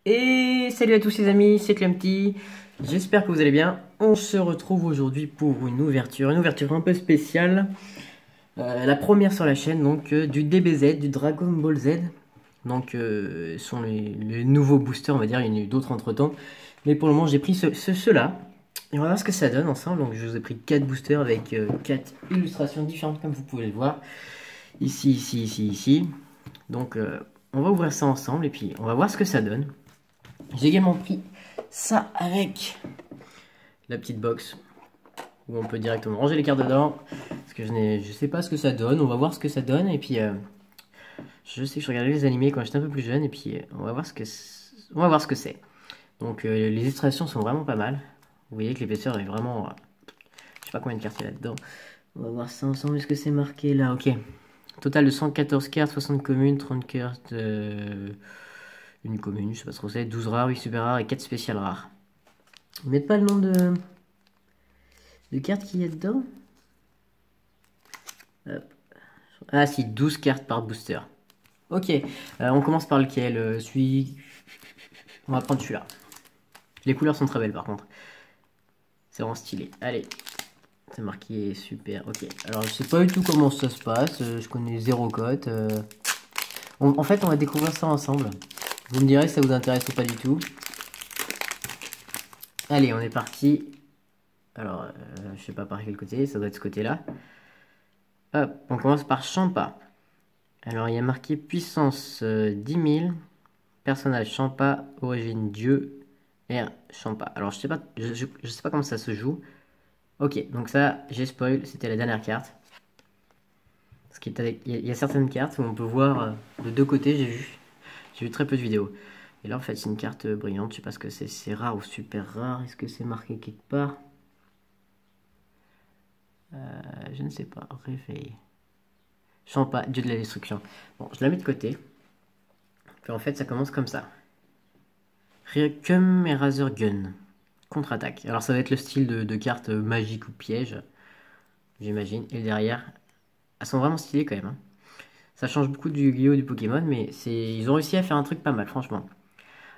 Et salut à tous les amis, c'est Clemty, j'espère que vous allez bien. On se retrouve aujourd'hui pour une ouverture un peu spéciale. La première sur la chaîne, donc du DBZ, du Dragon Ball Z. Donc ce sont les nouveaux boosters, on va dire, il y en a eu d'autres entre temps. Mais pour le moment j'ai pris ceux-là. Et on va voir ce que ça donne ensemble. Donc je vous ai pris 4 boosters avec 4 illustrations différentes comme vous pouvez le voir. Ici, ici, ici, ici. Donc on va ouvrir ça ensemble et puis on va voir ce que ça donne. J'ai également pris ça avec la petite box où on peut directement ranger les cartes dedans. Parce que je sais pas ce que ça donne. On va voir ce que ça donne. Et puis, je sais que je regardais les animés quand j'étais un peu plus jeune. Et puis, on va voir ce que c'est. Donc, les illustrations sont vraiment pas mal. Vous voyez que l'épaisseur est vraiment. Je sais pas combien de cartes il y a là-dedans. On va voir ça ensemble. Est-ce que c'est marqué là? Ok. Total de 114 cartes, 60 communes, 30 cartes. Une commune, je sais pas trop c'est. 12 rares, 8 super rares et 4 spéciales rares. Ils mettent pas le nom de cartes qu'il y a dedans. Hop. Ah si, 12 cartes par booster. Ok, on commence par lequel On va prendre celui-là. Les couleurs sont très belles par contre. C'est vraiment stylé. Allez, c'est marqué super. Ok, alors je sais pas du tout comment ça se passe. Je connais zéro cote. En fait, on va découvrir ça ensemble. Vous me direz si ça vous intéresse ou pas du tout. Allez, on est parti. Alors, je sais pas par quel côté, ça doit être ce côté-là. Hop, on commence par Champa. Alors, il y a marqué puissance 10 000, personnage Champa, origine dieu, R Champa. Alors, je sais pas, je sais pas comment ça se joue. Ok, donc ça, j'ai spoil, c'était la dernière carte. Parce qu'il y a certaines cartes où on peut voir de deux côtés, j'ai vu très peu de vidéos. Et là, en fait, c'est une carte brillante, je sais pas ce que c'est rare ou super rare. Est-ce que c'est marqué quelque part? Je ne sais pas, réveil. Champa, dieu de la destruction. Bon, je la mets de côté. Puis en fait, ça commence comme ça. Requiem et Razor Gun. Contre-attaque. Alors ça va être le style de carte magique ou piège, j'imagine. Et derrière, elles sont vraiment stylées quand même, hein. Ça change beaucoup du Yu-Gi-Oh! Du Pokémon, mais ils ont réussi à faire un truc pas mal, franchement.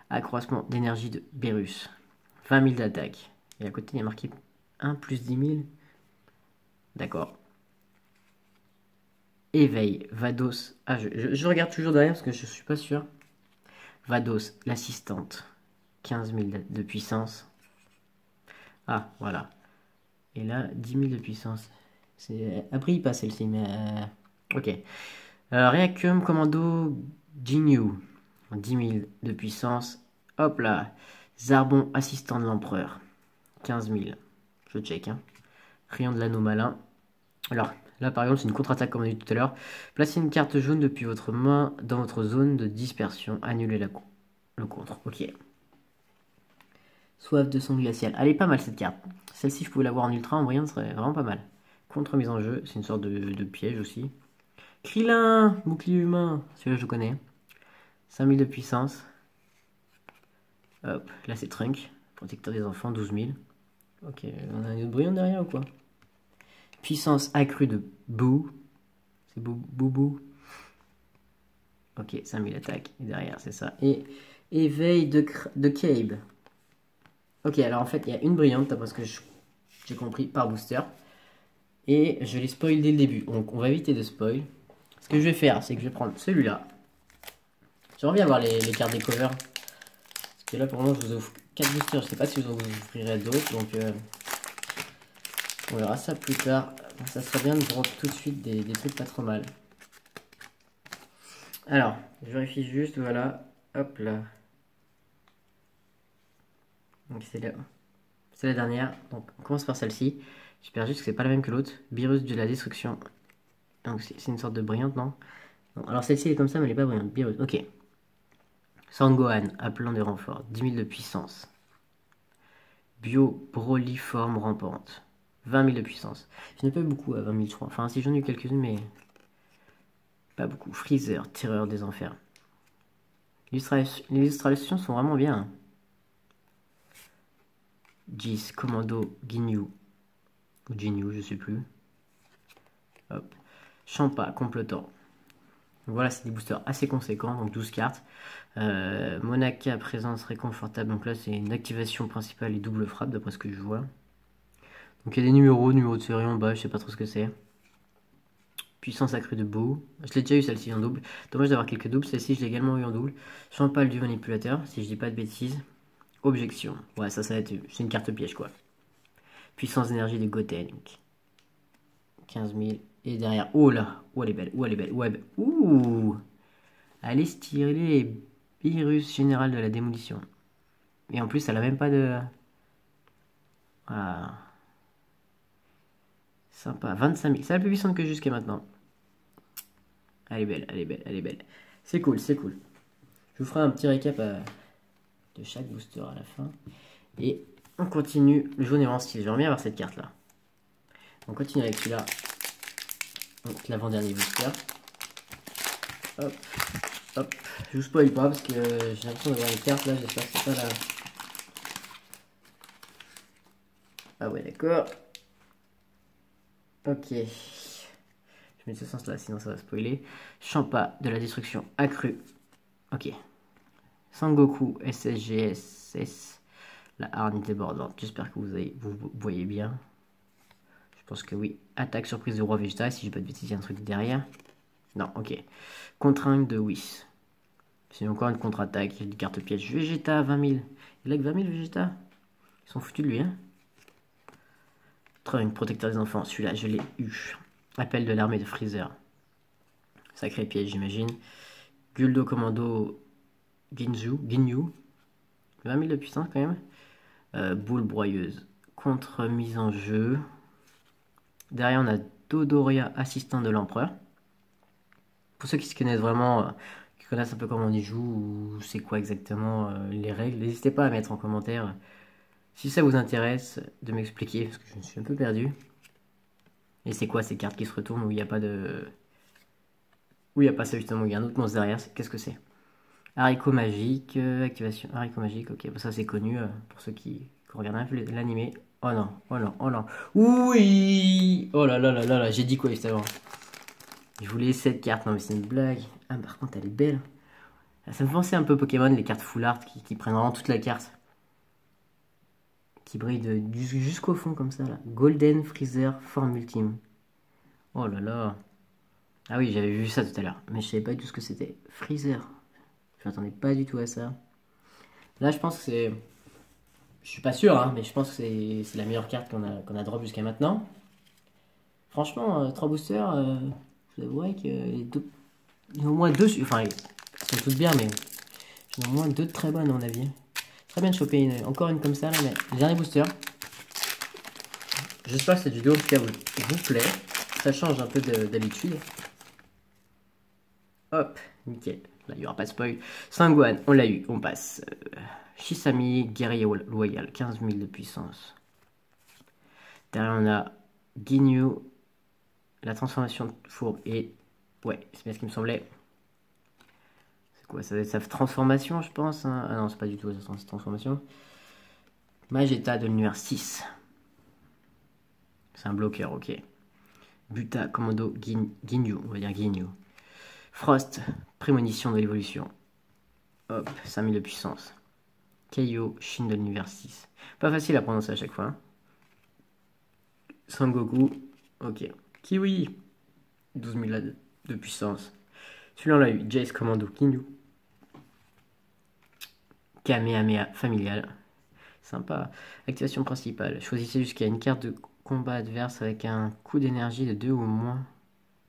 Accroissement d'énergie de Berus. 20 000 d'attaque. Et à côté, il y a marqué 1 plus 10 000. D'accord. Éveil, Vados. Ah, je regarde toujours derrière parce que je suis pas sûr. Vados, l'assistante. 15 000 de puissance. Ah, voilà. Et là, 10 000 de puissance. Après, il passe celle-ci, mais... Ok. Requiem Commando Jinyu. 10 000 de puissance. Hop là. Zarbon, assistant de l'empereur. 15 000. Je check, hein. Rayon de l'anneau malin. Alors, là, par exemple, c'est une contre-attaque, comme on a dit tout à l'heure. Placez une carte jaune depuis votre main dans votre zone de dispersion. Annulez le contre. Ok. Soif de sang glacial. Elle est pas mal cette carte. Celle-ci, je pouvais l'avoir en ultra, en moyen, ce serait vraiment pas mal. Contre mise en jeu, c'est une sorte de piège aussi. Krillin, bouclier humain. Celui-là, je connais. 5000 de puissance. Hop, là c'est Trunk. Protecteur des enfants, 12 000. Ok, on a une autre brillante derrière ou quoi? Puissance accrue de Boo. C'est Boubou. Ok, 5000 attaques. Et derrière, c'est ça. Et éveil de Cabe. Ok, alors en fait, il y a une brillante, parce que j'ai compris, par booster. Et je les spoil dès le début. Donc on va éviter de spoil. Ce que je vais faire, c'est que je vais prendre celui-là. J'aimerais bien voir les cartes des covers. Parce que là, pour le moment, je vous offre 4 boosters. Je sais pas si je vous offrirai d'autres. Donc on verra ça plus tard. Ça serait bien de prendre tout de suite des trucs pas trop mal. Alors, je vérifie juste, voilà. Hop là. Donc c'est la dernière. Donc on commence par celle-ci. J'espère juste que c'est pas la même que l'autre. Virus de la destruction. Donc c'est une sorte de brillante, non? Non, alors celle-ci elle est comme ça, mais elle est pas brillante. Virus, ok. Sangohan, appelant des renforts. 10 000 de puissance. Bio Broliforme rampante. 20 000 de puissance. Je n'ai pas eu beaucoup à 20 000, je crois. Enfin, si j'en ai eu quelques-unes, mais pas beaucoup. Freezer, terreur des enfers. Les illustrations sont vraiment bien, hein. Jis, Commando, Ginyu. Ou Ginyu, je sais plus. Hop. Champa, complotant. Donc voilà, c'est des boosters assez conséquents, donc 12 cartes. Monaka, présence réconfortable, donc là c'est une activation principale et double frappe d'après ce que je vois. Donc il y a des numéros de série en bas, je sais pas trop ce que c'est. Puissance accrue de Beau. Je l'ai déjà eu celle-ci en double. Dommage d'avoir quelques doubles. Celle-ci, je l'ai également eu en double. Champal du manipulateur, si je dis pas de bêtises. Objection. Ouais, ça va être. C'est une carte piège, quoi. Puissance d'énergie de Gotenk. 15 000. Et derrière. Oh là. Oh, elle est belle. Oh, elle est belle. Ouais. Ouh. Elle est stylée. Virus général de la démolition. Et en plus, elle a même pas de. Ah. Sympa. 25 000. C'est la plus puissante que jusqu'à maintenant. Elle est belle, elle est belle, elle est belle. C'est cool, c'est cool. Je vous ferai un petit récap de chaque booster à la fin. Et on continue. Le jaune est vraiment stylé. J'aimerais bien avoir cette carte là. On continue avec celui-là. Donc l'avant-dernier booster. Hop, hop. Je vous spoil pas parce que j'ai l'impression d'avoir une carte là. J'espère que c'est pas la. Ah ouais, d'accord. Ok. Je mets ce sens là, sinon ça va spoiler. Champa de la destruction accrue. Ok. Sangoku SSGSS. La hargne débordante. J'espère que vous voyez bien. Je pense que oui. Attaque surprise de roi Vegeta. Si j'ai pas de bêtises, il y a un truc derrière. Non, ok. Contrainte de Whis. C'est encore une contre-attaque. Une carte piège. Vegeta 20 000. Il a que 20 000 Vegeta. Ils sont foutus de lui, hein. Trunk, protecteur des enfants. Celui-là, je l'ai eu. Appel de l'armée de Freezer. Sacré piège, j'imagine. Guldo Commando Ginyu. 20 000 de puissance quand même. Boule broyeuse. Contre mise en jeu. Derrière, on a Dodoria, assistant de l'empereur. Pour ceux qui se connaissent vraiment, qui connaissent un peu comment on y joue, ou c'est quoi exactement les règles, n'hésitez pas à mettre en commentaire si ça vous intéresse de m'expliquer, parce que je me suis un peu perdu. Et c'est quoi ces cartes qui se retournent où il n'y a pas de. Où il n'y a pas ça justement, où il y a un autre monstre derrière, qu'est-ce que c'est? Haricot magique, activation haricot magique, ok, bah ça c'est connu pour ceux qui regardent un peu l'animé. Oh non, oh non, oh non. Oui. Oh là là là là là, j'ai dit quoi juste avant? Je voulais cette carte, non mais c'est une blague. Ah par contre elle est belle. Ça me pensait un peu Pokémon, les cartes full art qui prennent vraiment toute la carte. Qui brillent jusqu'au fond comme ça là. Golden Freezer forme ultime. Oh là là. Ah oui, j'avais vu ça tout à l'heure, mais je savais pas du tout ce que c'était. Freezer. Je m'attendais pas du tout à ça. Là je pense que c'est... Je suis pas sûr, hein, mais je pense que c'est la meilleure carte qu'on a drop jusqu'à maintenant. Franchement, 3 boosters, je vous avouerai que les deux... Il y en a au moins 2, enfin, elles sont toutes bien, mais il y en a au moins 2 très bonnes à mon avis. Très bien de choper encore une comme ça, là, mais le dernier booster. J'espère que cette vidéo, en tout cas, vous plaît. Ça change un peu d'habitude. Hop, nickel. Là, il n'y aura pas de spoil. Sanguan, on l'a eu, on passe. Shisami, guerrier loyal, 15 000 de puissance. Derrière, on a Ginyu, la transformation de fourbe et... Ouais, c'est bien ce qui me semblait. C'est quoi? Ça va être sa transformation, je pense. Hein. Ah non, c'est pas du tout sa transformation. Magetta de l'univers 6. C'est un bloqueur, ok. Buta, commando, Ginyu, on va dire Ginyu. Frost, prémonition de l'évolution. Hop, 5000 de puissance. Kaio, Shin de l'univers 6. Pas facile à prononcer à chaque fois. Hein. Sangoku, ok. Kiwi, 12 000 de puissance. Celui-là, on l'a eu. Jace, commando, Ginyu. Kamehameha, familial. Sympa. Activation principale. Choisissez jusqu'à une carte de combat adverse avec un coup d'énergie de 2 ou moins.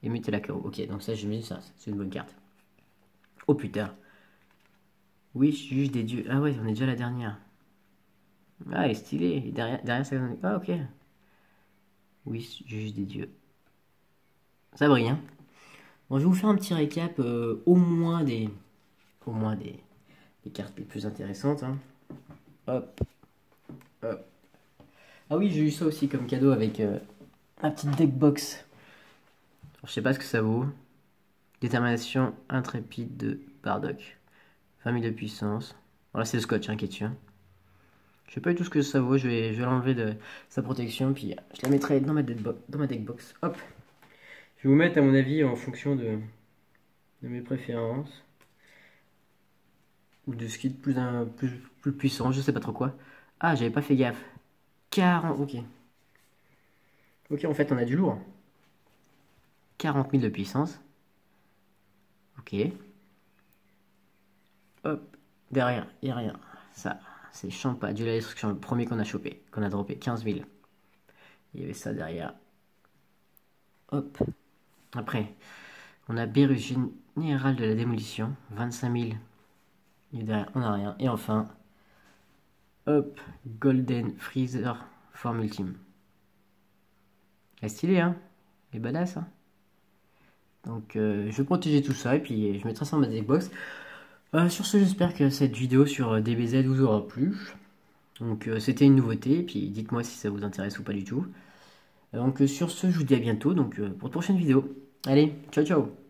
Et mutez la KO. Ok, donc ça, je me dis ça. C'est une bonne carte. Oh putain. Oui, juge des dieux. Ah ouais, on est déjà la dernière. Ah, elle est stylée. Et derrière ça. Ah, ok. Oui, juge des dieux. Ça brille, hein. Bon, je vais vous faire un petit récap au moins des cartes les plus intéressantes. Hein. Hop. Hop. Ah oui, j'ai eu ça aussi comme cadeau avec ma petite deck box. Alors, je sais pas ce que ça vaut. Détermination intrépide de Bardock. 20 000 de puissance. Voilà, c'est le scotch hein, qui est dessus. Hein. Je sais pas du tout ce que ça vaut. Je vais l'enlever de sa protection. Puis je la mettrai dans ma deck box. Hop. Je vais vous mettre à mon avis en fonction de de mes préférences. Ou de ce qui est plus puissant, je sais pas trop quoi. Ah, j'avais pas fait gaffe. 40, ok. Ok, en fait, on a du lourd. 40 000 de puissance. Ok. Hop, derrière, il n'y a rien. Ça, c'est Champa, du la destruction, le premier qu'on a chopé, qu'on a droppé, 15 000. Il y avait ça derrière. Hop. Après, on a Beerus, général de la démolition, 25 000. Et derrière, on n'a rien. Et enfin, hop, Golden Freezer Forme Ultime. Elle est stylée, hein? Elle est badass, hein? Donc, je vais protéger tout ça et puis je mettrai ça en ma deckbox. Sur ce, j'espère que cette vidéo sur DBZ vous aura plu. Donc, c'était une nouveauté. Et puis, dites-moi si ça vous intéresse ou pas du tout. Donc, sur ce, je vous dis à bientôt donc, pour de prochaines vidéos. Allez, ciao ciao!